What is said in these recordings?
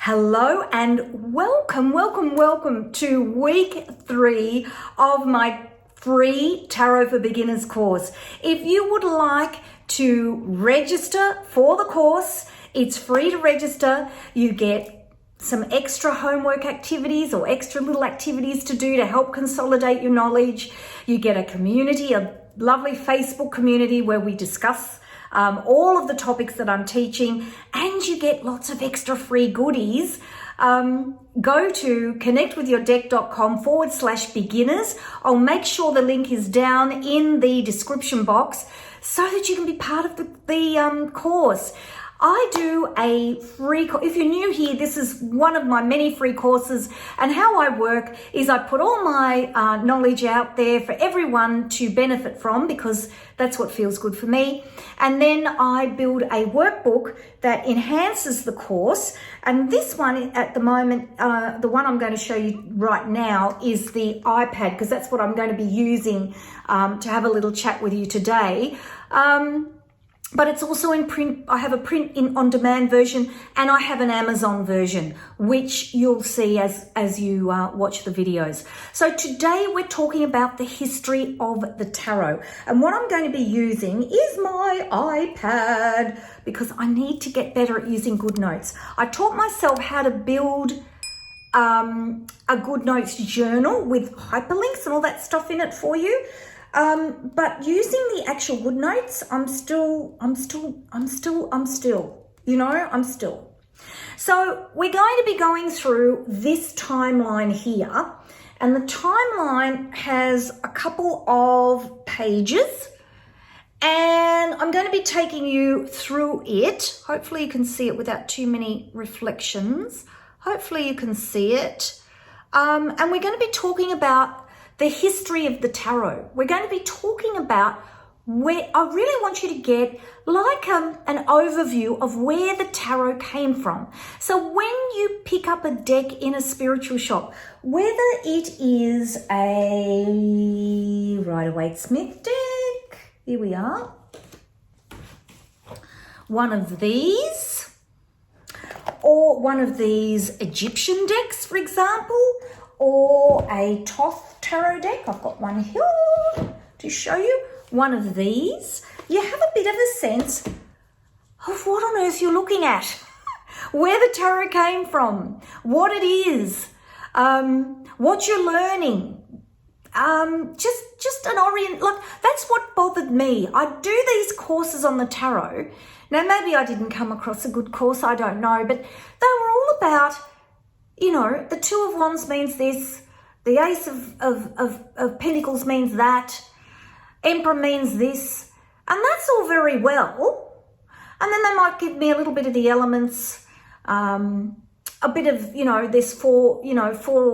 Hello and welcome to week 3 of my free Tarot for Beginners course. If you would like to register for the course, it's free to register. You get some extra homework activities or extra little activities to do to help consolidate your knowledge. You get a community, a lovely Facebook community where we discuss all of the topics that I'm teaching, and you get lots of extra free goodies. Go to connectwithyourdeck.com/beginners. I'll make sure the link is down in the description box so that you can be part of the course. I do a free, if you're new here, this is one of my many free courses, and how I work is I put all my knowledge out there for everyone to benefit from, because that's what feels good for me. And then I build a workbook that enhances the course. And this one at the moment, the one I'm going to show you right now is the iPad, because that's what I'm going to be using to have a little chat with you today. But it's also in print. I have a print on-demand version, and I have an Amazon version, which you'll see as you watch the videos. So today we're talking about the history of the tarot. And what I'm going to be using is my iPad, because I need to get better at using GoodNotes. I taught myself how to build a GoodNotes journal with hyperlinks and all that stuff in it for you. But using the actual GoodNotes, I'm still. So we're going to be going through this timeline here, and the timeline has a couple of pages, and I'm going to be taking you through it. Hopefully you can see it without too many reflections. Hopefully you can see it. And we're going to be talking about the history of the tarot. We're going to be talking about where I really want you to get like an overview of where the tarot came from. So when you pick up a deck in a spiritual shop, whether it is a Waite Smith deck, here we are, one of these, or one of these Egyptian decks, for example, or a Thoth tarot deck. I've got one here to show you. One of these. You have a bit of a sense of what on earth you're looking at, where the tarot came from, what it is, what you're learning. Just an orient. Look, that's what bothered me. I do these courses on the tarot. Now, maybe I didn't come across a good course, I don't know, but they were all about, you know, the Two of Wands means this, the Ace of Pentacles means that, Emperor means this, and that's all very well. And then they might give me a little bit of the elements, a bit of, you know, there's four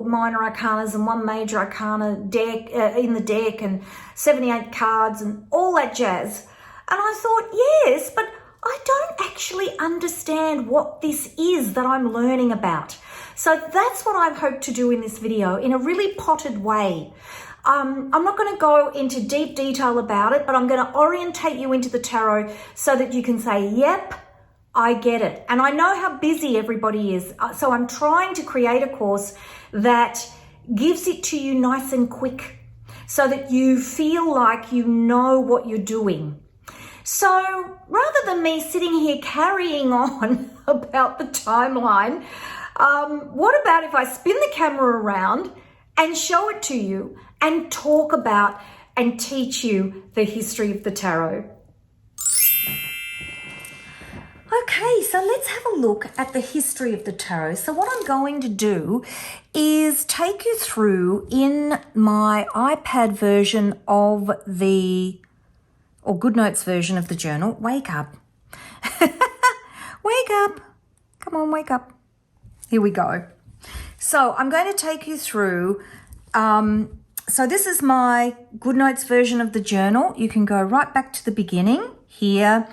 minor arcanas and one major arcana deck in the deck, and 78 cards and all that jazz. And I thought, yes, but I don't actually understand what this is that I'm learning about. So that's what I hope to do in this video, in a really potted way. I'm not going to go into deep detail about it, but I'm going to orientate you into the tarot so that you can say, yep, I get it. And I know how busy everybody is. So I'm trying to create a course that gives it to you nice and quick so that you feel like you know what you're doing. So rather than me sitting here carrying on about the timeline, what about if I spin the camera around and show it to you and talk about and teach you the history of the tarot? Okay, so let's have a look at the history of the tarot. So what I'm going to do is take you through in my iPad version of or GoodNotes version of the journal. Wake up. Wake up. Come on, wake up. Here we go. So I'm going to take you through, so this is my GoodNotes version of the journal. You can go right back to the beginning here,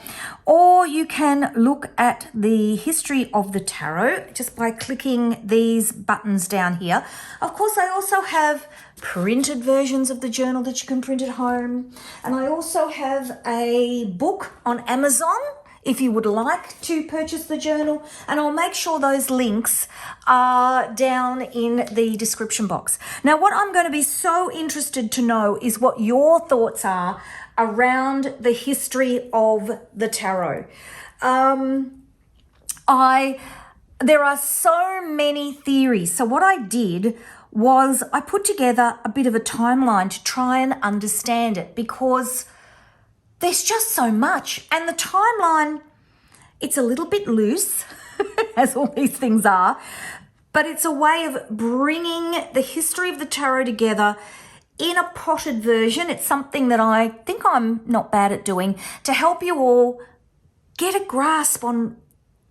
or you can look at the history of the tarot just by clicking these buttons down here. Of course, I also have printed versions of the journal that you can print at home. And I also have a book on Amazon if you would like to purchase the journal, and I'll make sure those links are down in the description box. Now, what I'm going to be so interested to know is what your thoughts are around the history of the tarot. There are so many theories. So what I did was I put together a bit of a timeline to try and understand it, because there's just so much. And the timeline, it's a little bit loose, as all these things are, but it's a way of bringing the history of the tarot together in a potted version. It's something that I think I'm not bad at doing to help you all get a grasp on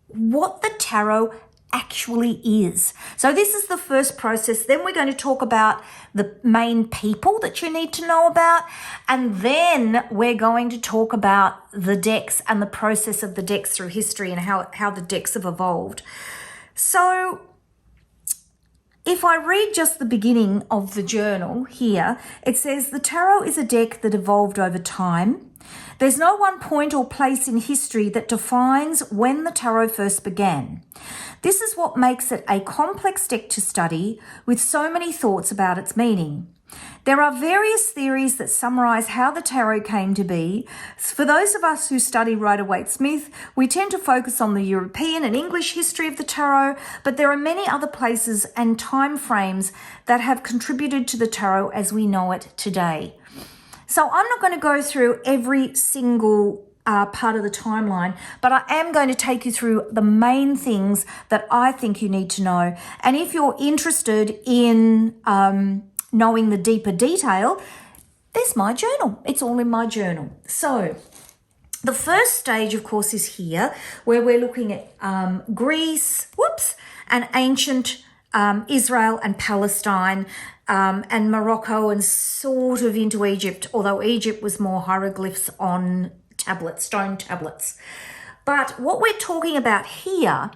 what the tarot actually is. So this is the first process. Then we're going to talk about the main people that you need to know about. And then we're going to talk about the decks and the process of the decks through history and how the decks have evolved. So if I read just the beginning of the journal here, it says the tarot is a deck that evolved over time. There's no one point or place in history that defines when the tarot first began. This is what makes it a complex deck to study, with so many thoughts about its meaning. There are various theories that summarize how the tarot came to be. For those of us who study Rider-Waite-Smith, we tend to focus on the European and English history of the tarot, but there are many other places and time frames that have contributed to the tarot as we know it today. So I'm not going to go through every single part of the timeline, but I am going to take you through the main things that I think you need to know. And if you're interested in knowing the deeper detail, there's my journal. It's all in my journal. So the first stage, of course, is here, where we're looking at Greece, and ancient Israel and Palestine, and Morocco, and sort of into Egypt, although Egypt was more hieroglyphs on tablets, stone tablets. But what we're talking about here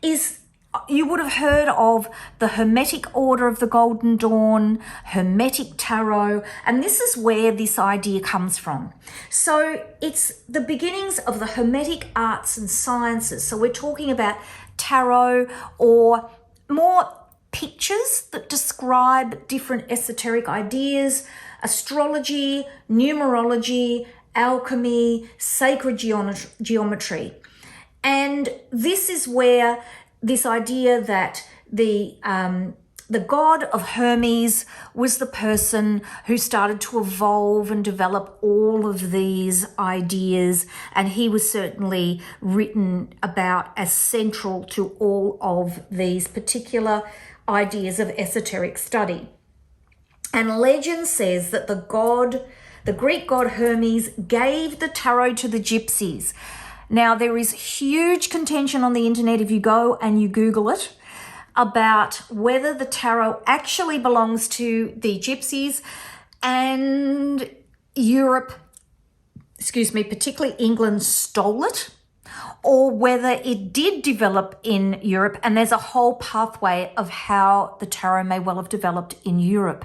is, you would have heard of the Hermetic Order of the Golden Dawn, Hermetic Tarot, and this is where this idea comes from. So it's the beginnings of the Hermetic arts and sciences. So we're talking about tarot, or more pictures that describe different esoteric ideas, astrology, numerology, alchemy, sacred geometry. And this is where this idea that the god of Hermes was the person who started to evolve and develop all of these ideas, and he was certainly written about as central to all of these particular ideas of esoteric study. And legend says that the Greek god Hermes gave the tarot to the gypsies. Now, there is huge contention on the internet, if you go and you Google it, about whether the tarot actually belongs to the gypsies and Europe, particularly England, stole it, or whether it did develop in Europe, and there's a whole pathway of how the tarot may well have developed in Europe.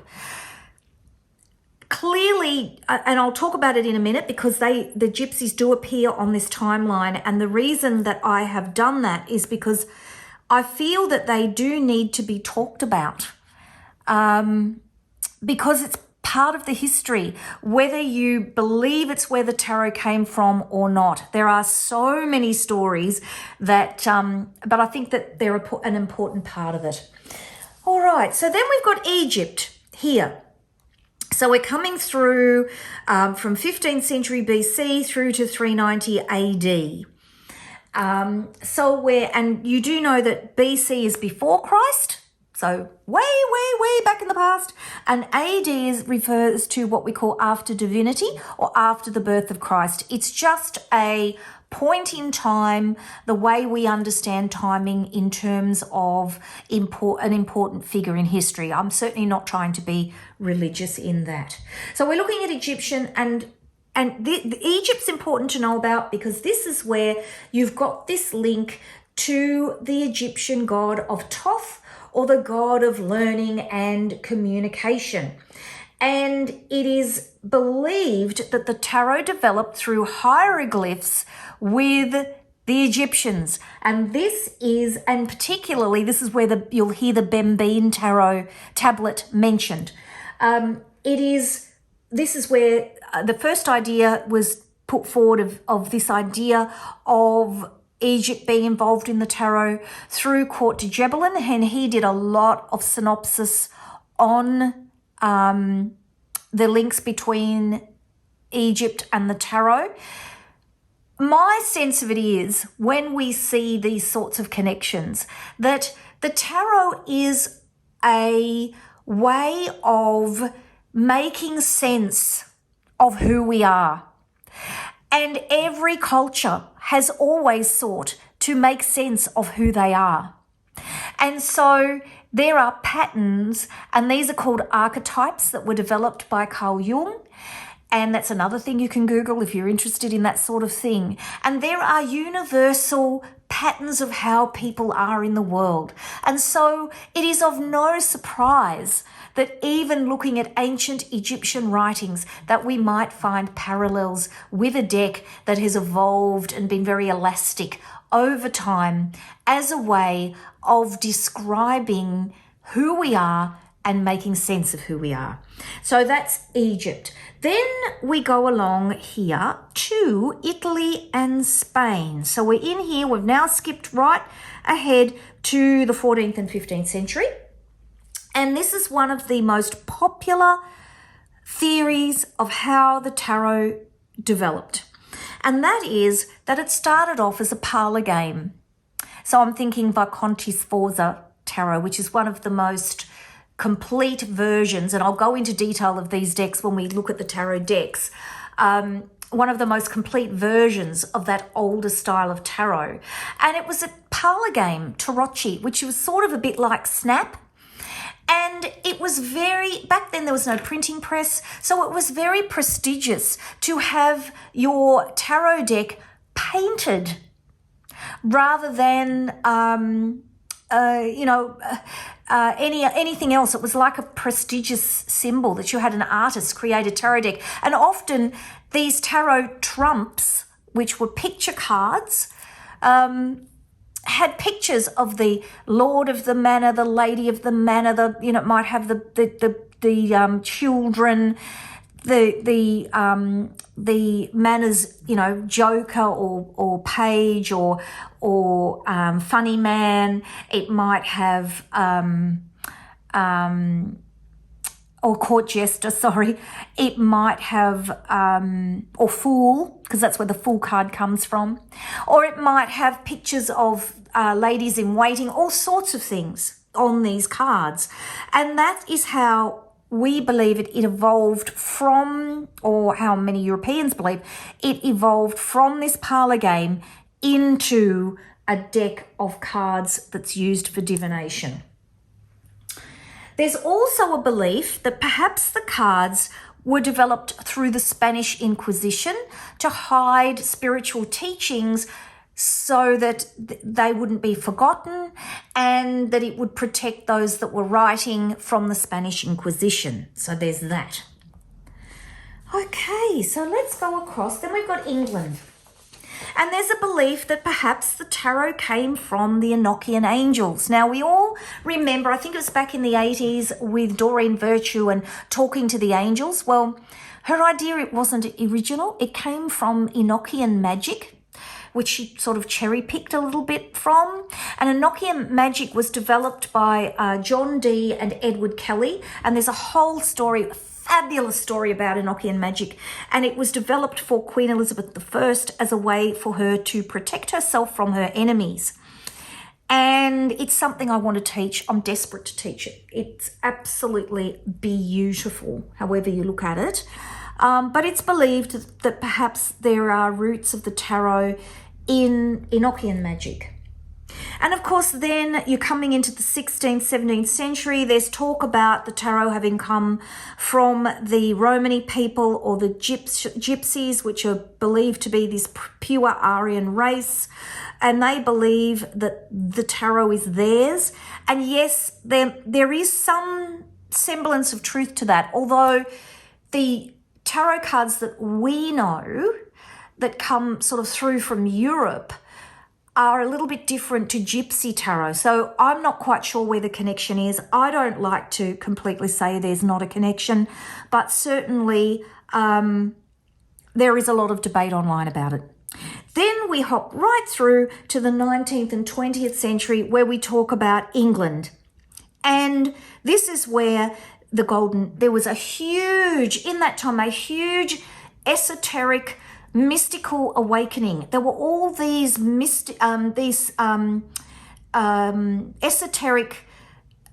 Clearly, and I'll talk about it in a minute, because the gypsies do appear on this timeline, and the reason that I have done that is because I feel that they do need to be talked about, because it's part of the history, whether you believe it's where the tarot came from or not. There are so many stories that, but I think that they're an important part of it. All right, so then we've got Egypt here. So we're coming through from 15th century BC through to 390 AD. And you do know that BC is before Christ, so way back in the past, and AD refers to what we call after divinity, or after the birth of Christ. It's just a point in time, the way we understand timing in terms of an important figure in history. I'm certainly not trying to be religious in that. So we're looking at Egyptian, and the Egypt's important to know about, because this is where you've got this link to the Egyptian god of Thoth, or the god of learning and communication. And it is believed that the tarot developed through hieroglyphs with the Egyptians. And particularly this is where you'll hear the Bembine tarot tablet mentioned. This is where the first idea was put forward of this idea of Egypt being involved in the tarot through Court de Gebelin, and he did a lot of synopsis on the links between Egypt and the tarot. My sense of it is, when we see these sorts of connections, that the tarot is a way of making sense of who we are. And every culture has always sought to make sense of who they are. And so there are patterns, and these are called archetypes, that were developed by Carl Jung. And that's another thing you can Google if you're interested in that sort of thing. And there are universal patterns of how people are in the world. And so it is of no surprise that even looking at ancient Egyptian writings, that we might find parallels with a deck that has evolved and been very elastic over time as a way of describing who we are and making sense of who we are. So that's Egypt. Then we go along here to Italy and Spain. So we're in here, we've now skipped right ahead to the 14th and 15th century. And this is one of the most popular theories of how the tarot developed. And that is that it started off as a parlor game. So I'm thinking Visconti Sforza tarot, which is one of the most complete versions, and I'll go into detail of these decks when we look at the tarot decks, one of the most complete versions of that older style of tarot. And it was a parlor game, Tarocchi, which was sort of a bit like Snap. And it was back then there was no printing press, so it was very prestigious to have your tarot deck painted rather than, anything else. It was like a prestigious symbol that you had an artist create a tarot deck. And often these tarot trumps, which were picture cards, had pictures of the lord of the manor, the lady of the manor, it might have the children, the manor's, joker or page or funny man. It might have or court jester, sorry. It might have or fool, because that's where the fool card comes from. Or it might have pictures of ladies in waiting, all sorts of things on these cards. And that is how we believe it evolved from, or how many Europeans believe, it evolved from this parlor game into a deck of cards that's used for divination. There's also a belief that perhaps the cards were developed through the Spanish Inquisition to hide spiritual teachings so that they wouldn't be forgotten, and that it would protect those that were writing from the Spanish Inquisition. So there's that. Okay, so let's go across. Then we've got England. And there's a belief that perhaps the tarot came from the Enochian angels. Now, we all remember, I think it was back in the 80s with Doreen Virtue and talking to the angels. Well, her idea, it wasn't original. It came from Enochian magic, which she sort of cherry-picked a little bit from. And Enochian magic was developed by John Dee and Edward Kelly. And there's a whole story, fabulous story about Enochian magic, and it was developed for Queen Elizabeth I as a way for her to protect herself from her enemies. And it's something I want to teach. I'm desperate to teach it. It's absolutely beautiful, however you look at it. But it's believed that perhaps there are roots of the tarot in Enochian magic. And of course, then you're coming into the 16th, 17th century. There's talk about the tarot having come from the Romany people or the gypsies, which are believed to be this pure Aryan race. And they believe that the tarot is theirs. And yes, there is some semblance of truth to that, although the tarot cards that we know that come sort of through from Europe are a little bit different to Gypsy Tarot. So I'm not quite sure where the connection is. I don't like to completely say there's not a connection, but certainly there is a lot of debate online about it. Then we hop right through to the 19th and 20th century where we talk about England. And this is where there was a huge, in that time, a huge esoteric mystical awakening. There were all these esoteric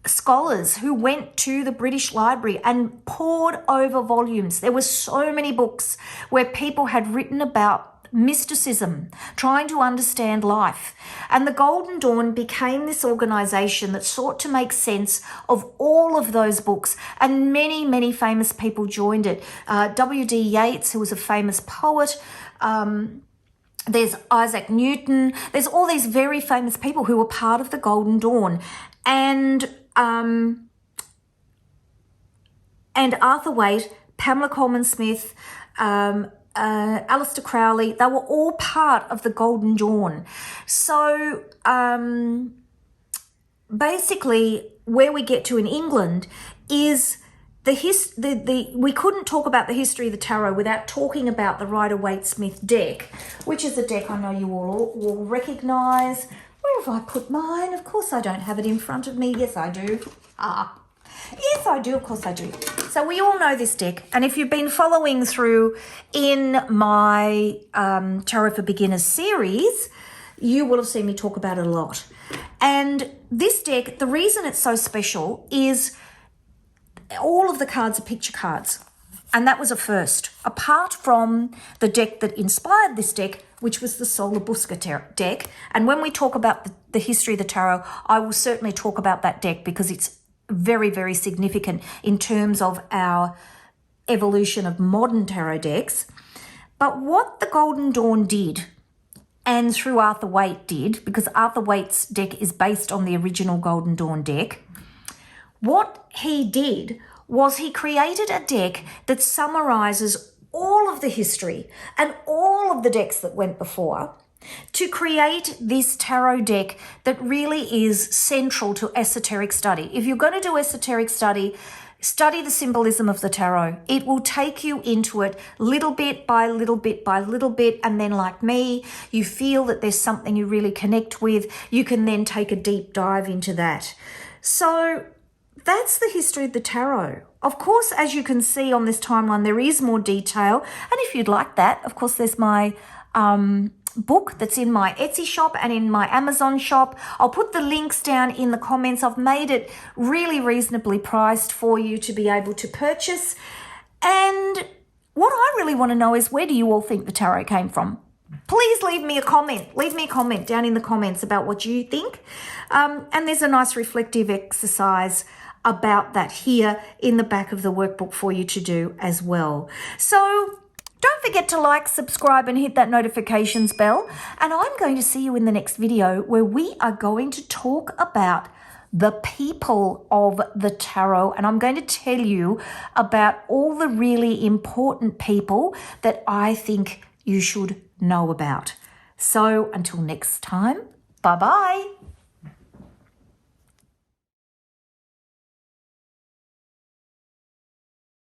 scholars who went to the British Library and pored over volumes. There were so many books where people had written about mysticism, trying to understand life. And the Golden Dawn became this organization that sought to make sense of all of those books, and many, many famous people joined it. W.D. Yeats, who was a famous poet, there's Isaac Newton, there's all these very famous people who were part of the Golden Dawn. And Arthur Waite, Pamela Coleman-Smith, Aleister Crowley, they were all part of the Golden Dawn. So basically where we get to in England is we couldn't talk about the history of the tarot without talking about the Rider-Waite-Smith deck, which is a deck I know you all will recognise. Where have I put mine? Of course I don't have it in front of me. Yes, I do. Yes, I do. Of course I do. So we all know this deck. And if you've been following through in my Tarot for Beginners series, you will have seen me talk about it a lot. And this deck, the reason it's so special is all of the cards are picture cards. And that was a first. Apart from the deck that inspired this deck, which was the Solar Busca deck. And when we talk about the history of the tarot, I will certainly talk about that deck because it's very, very significant in terms of our evolution of modern tarot decks. But what the Golden Dawn did, and through Arthur Waite did, because Arthur Waite's deck is based on the original Golden Dawn deck, what he did was he created a deck that summarizes all of the history and all of the decks that went before to create this tarot deck that really is central to esoteric study. If you're going to do esoteric study, study the symbolism of the tarot. It will take you into it little bit by little bit by little bit, and then like me, you feel that there's something you really connect with, you can then take a deep dive into that. So that's the history of the tarot. Of course, as you can see on this timeline, there is more detail. And if you'd like that, of course, there's my book that's in my Etsy shop and in my Amazon shop. I'll put the links down in the comments. I've made it really reasonably priced for you to be able to purchase. And what I really want to know is, where do you all think the tarot came from? Please leave me a comment. Leave me a comment down in the comments about what you think. And there's a nice reflective exercise about that here in the back of the workbook for you to do as well. So don't forget to like, subscribe, and hit that notifications bell. And I'm going to see you in the next video where we are going to talk about the people of the tarot. And I'm going to tell you about all the really important people that I think you should know about. So until next time, bye-bye.